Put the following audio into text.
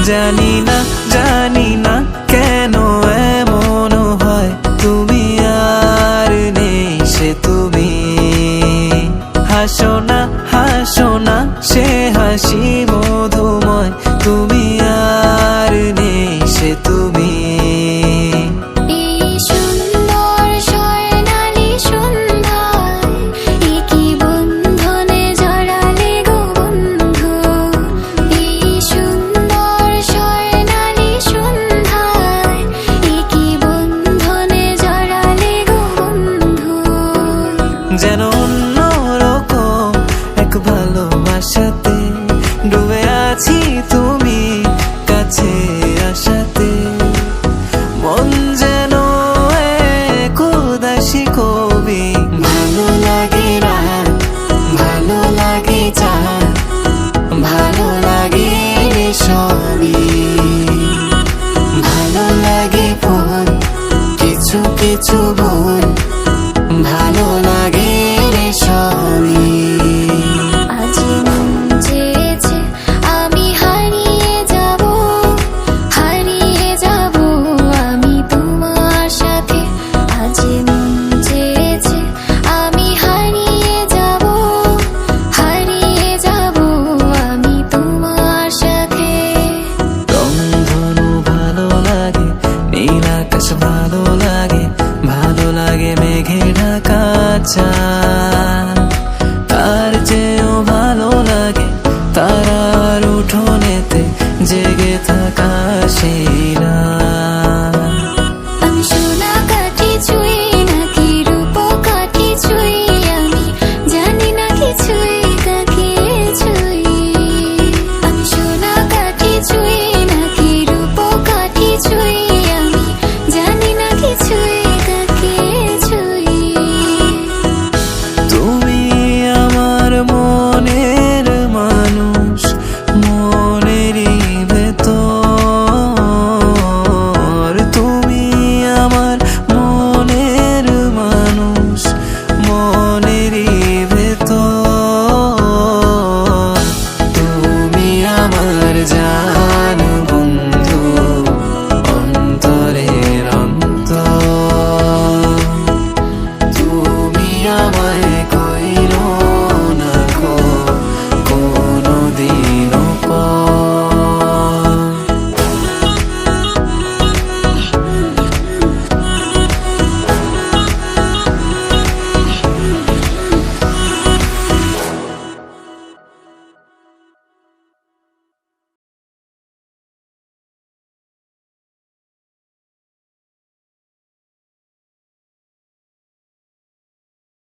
জানি না কেন এমন হয়, তুমি আর নেই সে তুমি। হাসো না সে হাসি মধুময়, তুমি আর নেই সে তুমি। যেন অন্যরকম এক ভালোবাসাতে ডুবে আছি, তুমি কাছে আসাতে। মন যেন এক উদাসী কবি, ভালো লাগে রাত, ভালো লাগে চাঁদ, ভালো লাগে সবই। ভালো লাগে ফুল, কিছু কিছু ভুল, ভালো লাগে রে সবই। আজ মন চেয়েছে আমি হারিয়ে যাব আমি তোমার সাথে। আজ মন চেয়েছে আমি হারিয়ে যাব আমি তোমার সাথে। রংধনু ভালো লাগে, নীল আকাশ ভালো লাগে, ভালো লাগে মেঘে ঢাকা চাঁদ।